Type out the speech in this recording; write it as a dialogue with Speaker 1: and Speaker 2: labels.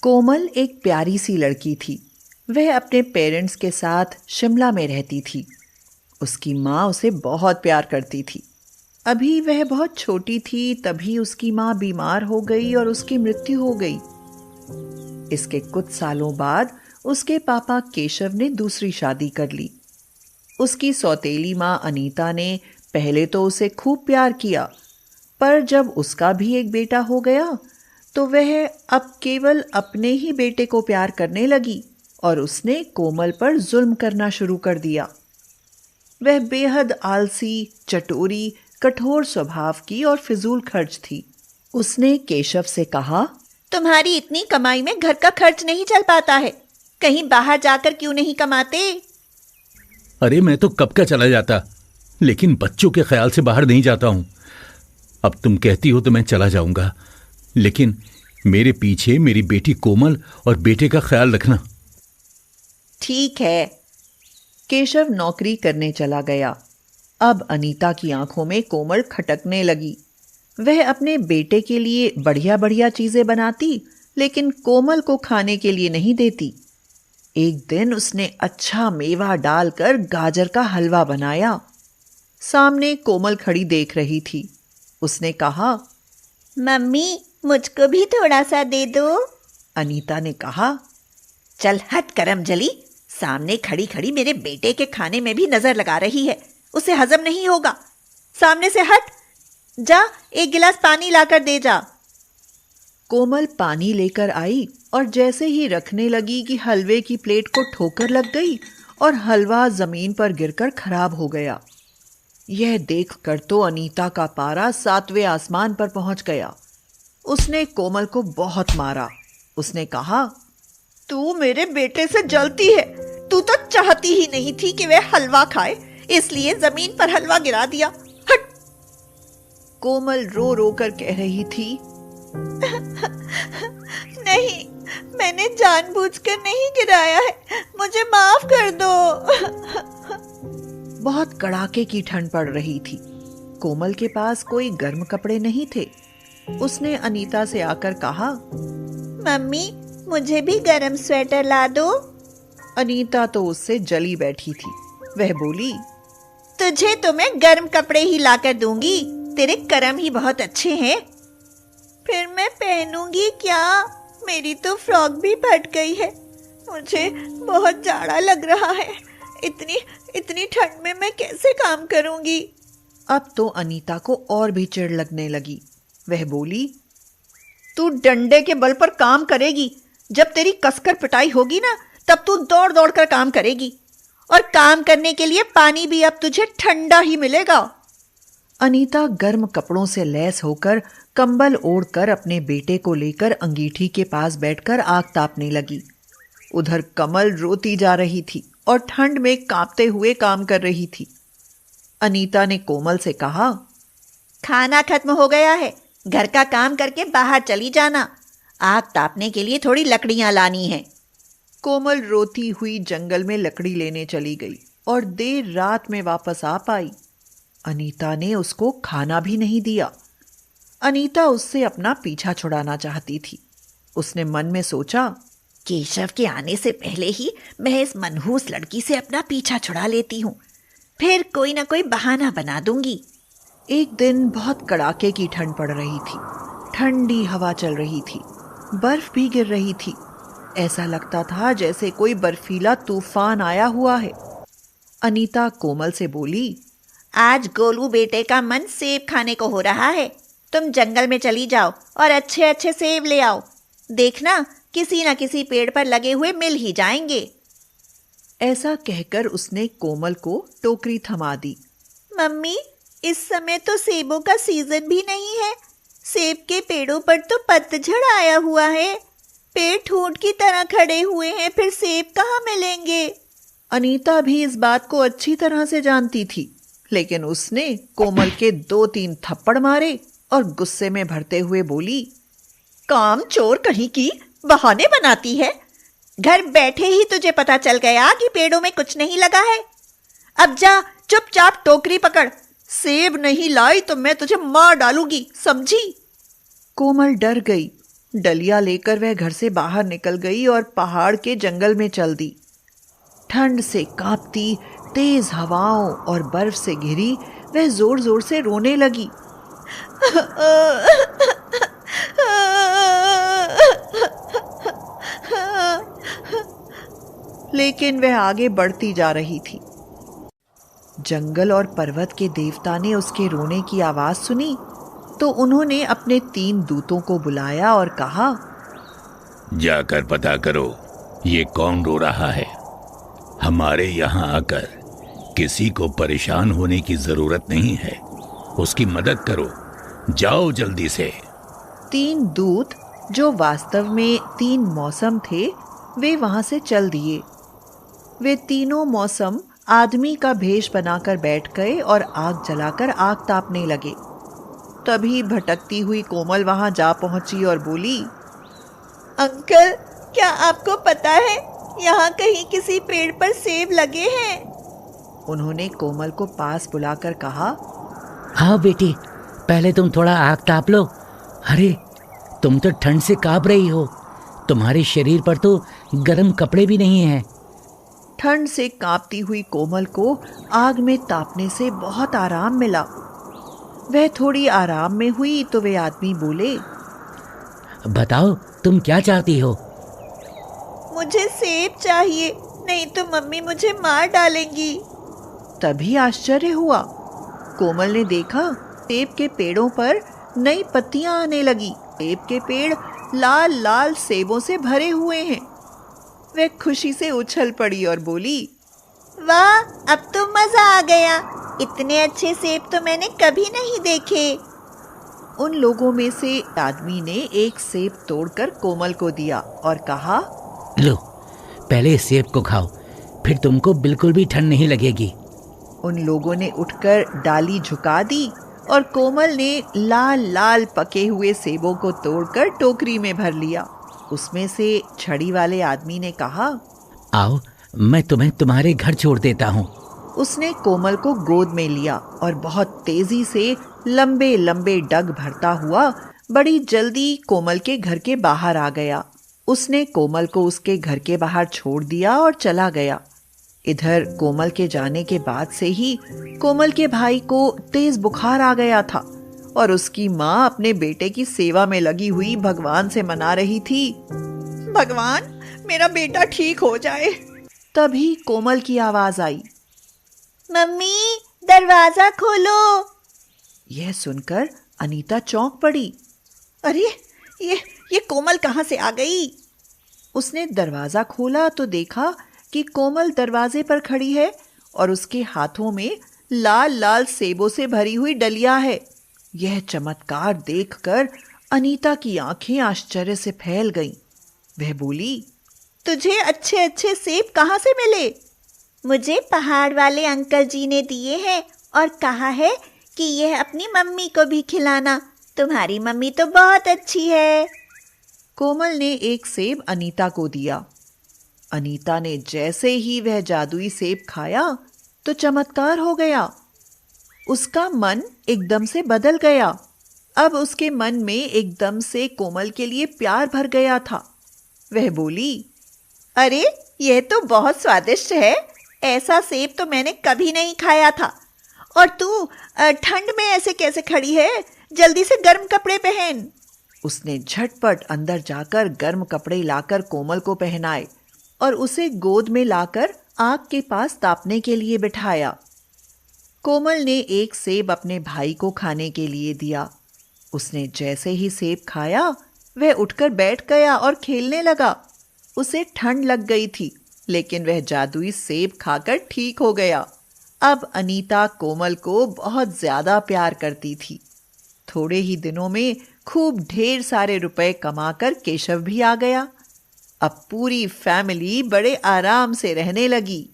Speaker 1: कोमल एक प्यारी सी लड़की थी। वह अपने पेरेंट्स के साथ शिमला में रहती थी। उसकी माँ उसे बहुत प्यार करती थी। अभी वह बहुत छोटी थी तभी उसकी माँ बीमार हो गई और उसकी मृत्यु हो गई। इसके कुछ सालों बाद उसके पापा केशव ने दूसरी शादी कर ली। उसकी सौतेली माँ अनीता ने पहले तो उसे खूब प्यार किया, पर जब उसका भी एक बेटा हो गया तो वह अब केवल अपने ही बेटे को प्यार करने लगी और उसने कोमल पर जुल्म करना शुरू कर दिया। वह बेहद आलसी, चटोरी, कठोर स्वभाव की और फिजूल खर्च थी। उसने केशव से कहा,
Speaker 2: तुम्हारी इतनी कमाई में घर का खर्च नहीं चल पाता है, कहीं बाहर जाकर क्यों नहीं कमाते?
Speaker 3: अरे मैं तो कब का चला जाता, लेकिन बच्चों के ख्याल से बाहर नहीं जाता हूं। अब तुम कहती हो तो मैं चला जाऊंगा, लेकिन मेरे पीछे मेरी बेटी कोमल और बेटे का ख्याल रखना।
Speaker 2: ठीक है।
Speaker 1: केशव नौकरी करने चला गया। अब अनीता की आंखों में कोमल खटकने लगी। वह अपने बेटे के लिए बढ़िया बढ़िया चीजें बनाती, लेकिन कोमल को खाने के लिए नहीं देती। एक दिन उसने अच्छा मेवा डालकर गाजर का हलवा बनाया। सामने कोमल खड़ी देख रही थी। उसने कहा,
Speaker 2: मम्मी मुझको भी थोड़ा सा दे दो।
Speaker 1: अनीता ने कहा,
Speaker 2: चल हट करमजली, सामने खड़ी खड़ी मेरे बेटे के खाने में भी नजर लगा रही है, उसे हजम नहीं होगा। सामने से हट, जा एक गिलास पानी लाकर दे जा।
Speaker 1: कोमल पानी लेकर आई और जैसे ही रखने लगी कि हलवे की प्लेट को ठोकर लग गई और हलवा जमीन पर गिरकर खराब हो गया। यह देखकर तो अनीता का पारा 7वें आसमान पर पहुंच गया। उसने कोमल को बहुत मारा। उसने कहा,
Speaker 2: तू मेरे बेटे से जलती है, तू तो चाहती ही नहीं थी कि वह हलवा खाए, इसलिए जमीन पर हलवा गिरा दिया। हट।
Speaker 1: कोमल रो रो कर कह रही थी,
Speaker 2: नहीं, मैंने जानबूझकर नहीं गिराया है, मुझे माफ कर दो।
Speaker 1: बहुत कड़ाके की ठंड पड़ रही थी। कोमल के पास कोई गर्म कपड़े नहीं थे। उसने अनीता से आकर कहा,
Speaker 2: मम्मी मुझे भी गर्म स्वेटर ला दो।
Speaker 1: अनीता तो उससे जली बैठी थी। वह बोली,
Speaker 2: तुझे तो मैं गर्म कपड़े ही लाकर दूंगी, तेरे कर्म ही बहुत अच्छे हैं। फिर मैं पहनूंगी क्या? मेरी तो फ्रॉक भी फट गई है, मुझे बहुत जाड़ा लग रहा है, इतनी ठंड में मैं कैसे काम करूंगी?
Speaker 1: अब तो अनीता को और भी चिढ़ लगने लगी। वह बोली, तू डंडे के बल पर काम करेगी, जब तेरी कसकर पिटाई होगी ना तब तू दौड़ दौड़ कर काम करेगी,
Speaker 2: और काम करने के लिए पानी भी अब तुझे ठंडा ही मिलेगा।
Speaker 1: अनीता गर्म कपड़ों से लैस होकर कंबल ओढ़कर अपने बेटे को लेकर अंगीठी के पास बैठकर आग तापने लगी। उधर कमल रोती जा रही थी और ठंड में कांपते हुए काम कर रही थी। अनीता ने कोमल से कहा,
Speaker 2: खाना खत्म हो गया है, घर का काम करके बाहर चली जाना, आग तापने के लिए थोड़ी लकड़ियां लानी है।
Speaker 1: कोमल रोती हुई जंगल में लकड़ी लेने चली गई और देर रात में वापस आ पाई। अनीता ने उसको खाना भी नहीं दिया। अनीता उससे अपना पीछा छुड़ाना चाहती थी। उसने मन में सोचा,
Speaker 2: केशव के आने से पहले ही मैं इस मनहूस लड़की से अपना पीछा छुड़ा लेती हूँ, फिर कोई ना कोई बहाना बना दूंगी।
Speaker 1: एक दिन बहुत कड़ाके की ठंड पड़ रही थी। ठंडी हवा चल रही थी, बर्फ भी गिर रही थी। ऐसा लगता था जैसे कोई बर्फीला तूफान आया हुआ है। अनीता कोमल से बोली,
Speaker 2: आज गोलू बेटे का मन सेब खाने को हो रहा है, तुम जंगल में चली जाओ और अच्छे अच्छे सेब ले आओ, देखना किसी न किसी पेड़ पर लगे हुए मिल ही जाएंगे।
Speaker 1: ऐसा कहकर उसने कोमल को टोकरी थमा दी।
Speaker 2: मम्मी, इस समय तो सेबों का सीजन भी नहीं है, सेब के पेड़ों पर तो पतझड़ आया हुआ है, पेड़ ठूंठ की तरह खड़े हुए हैं, फिर सेब कहाँ मिलेंगे?
Speaker 1: अनीता भी इस बात को अच्छी तरह से जानती थी, लेकिन उसने कोमल के 2-3 थप्पड़ मारे और गुस्से में भरते हुए बोली,
Speaker 2: काम चोर कहीं की, बहाने बनाती है, घर बैठे ही तुझे पता चल गया कि पेड़ों में कुछ नहीं लगा है। अब जा चुपचाप टोकरी पकड़, सेब नहीं लाई तो मैं तुझे मार डालूंगी, समझी?
Speaker 1: कोमल डर गई डलिया लेकर वह घर से बाहर निकल गई और पहाड़ के जंगल में चल दी। ठंड से कांपती, तेज हवाओं और बर्फ से घिरी वह जोर जोर से रोने लगी। लेकिन वह आगे बढ़ती जा रही थी। जंगल और पर्वत के देवता ने उसके रोने की आवाज सुनी तो उन्होंने अपने 3 दूतों को बुलाया और कहा,
Speaker 3: जाकर पता करो ये कौन रो रहा है। हमारे यहाँ आकर किसी को परेशान होने की जरूरत नहीं है, उसकी मदद करो, जाओ जल्दी से।
Speaker 1: 3 दूत, जो वास्तव में 3 मौसम थे, वे वहां से चल दिए। वे तीनों मौसम आदमी का भेष बनाकर बैठ गए और आग जलाकर आग तापने लगे। तभी भटकती हुई कोमल वहां जा पहुंची और बोली,
Speaker 2: अंकल, क्या आपको पता है यहाँ कहीं किसी पेड़ पर सेब लगे हैं?
Speaker 1: उन्होंने कोमल को पास बुलाकर कहा,
Speaker 4: हाँ बेटी, पहले तुम थोड़ा आग ताप लो। अरे तुम तो ठंड से कांप रही हो, तुम्हारे शरीर पर तो गर्म कपड़े भी नहीं हैं।
Speaker 1: ठंड से कांपती हुई कोमल को आग में तापने से बहुत आराम मिला। वह थोड़ी आराम में हुई तो वे आदमी बोले,
Speaker 4: बताओ तुम क्या चाहती हो?
Speaker 2: मुझे सेब चाहिए, नहीं तो मम्मी मुझे मार डालेंगी।
Speaker 1: तभी आश्चर्य हुआ। कोमल ने देखा सेब के पेड़ों पर नई पत्तियां आने लगी। सेब के पेड़ लाल लाल सेबों से भरे हुए हैं। वह खुशी से उछल पड़ी और बोली,
Speaker 2: वाह, अब तो मजा आ गया, इतने अच्छे सेब तो मैंने कभी नहीं देखे।
Speaker 1: उन लोगों में से आदमी ने एक सेब तोड़कर कोमल को दिया और कहा,
Speaker 4: लो, पहले इस सेब को खाओ, फिर तुमको बिल्कुल भी ठंड नहीं लगेगी।
Speaker 1: उन लोगों ने उठकर डाली झुका दी और कोमल ने लाल लाल पके हुए सेबों को तोड़कर टोकरी में भर लिया। उसमें से छड़ी वाले आदमी ने कहा,
Speaker 4: आओ, मैं तुम्हें तुम्हारे घर छोड़ देता हूँ।
Speaker 1: उसने कोमल को गोद में लिया और बहुत तेजी से लंबे लंबे डग भरता हुआ बड़ी जल्दी कोमल के घर के बाहर आ गया। उसने कोमल को उसके घर के बाहर छोड़ दिया और चला गया। इधर कोमल के जाने के बाद से ही कोमल के भाई को तेज बुखार आ गया था और उसकी माँ अपने बेटे की सेवा में लगी हुई भगवान से मना रही थी,
Speaker 2: भगवान, मेरा बेटा ठीक हो जाए।
Speaker 1: तभी कोमल की आवाज आई,
Speaker 2: मम्मी, दरवाजा खोलो।
Speaker 1: यह सुनकर अनीता चौंक पड़ी।
Speaker 2: अरे ये कोमल कहाँ से आ गई?
Speaker 1: उसने दरवाजा खोला तो देखा कि कोमल दरवाजे पर खड़ी है और उसके हाथों में लाल लाल सेबों से भरी हुई डलिया है। यह चमत्कार देखकर अनीता की आंखें आश्चर्य से फैल गईं। वह बोली,
Speaker 2: तुझे अच्छे अच्छे सेब कहाँ से मिले? मुझे पहाड़ वाले अंकल जी ने दिए हैं और कहा है कि यह अपनी मम्मी को भी खिलाना। तुम्हारी मम्मी तो बहुत अच्छी है।
Speaker 1: कोमल ने एक सेब अनीता को दिया। अनीता ने जैसे ही वह जादुई सेब खाया तो चमत्कार हो गया। उसका मन एकदम से बदल गया। अब उसके मन में एकदम से कोमल के लिए प्यार भर गया था। वह बोली,
Speaker 2: अरे यह तो बहुत स्वादिष्ट है, ऐसा सेब तो मैंने कभी नहीं खाया था। और तू ठंड में ऐसे कैसे खड़ी है? जल्दी से गर्म कपड़े पहन।
Speaker 1: उसने झटपट अंदर जाकर गर्म कपड़े लाकर कोमल को पहनाए और उसे गोद में लाकर आग के पास तापने के लिए बिठाया। कोमल ने एक सेब अपने भाई को खाने के लिए दिया। उसने जैसे ही सेब खाया वह उठकर बैठ गया और खेलने लगा। उसे ठंड लग गई थी, लेकिन वह जादुई सेब खाकर ठीक हो गया। अब अनीता कोमल को बहुत ज्यादा प्यार करती थी। थोड़े ही दिनों में खूब ढेर सारे रुपए कमाकर केशव भी आ गया। अब पूरी फैमिली बड़े आराम से रहने लगी।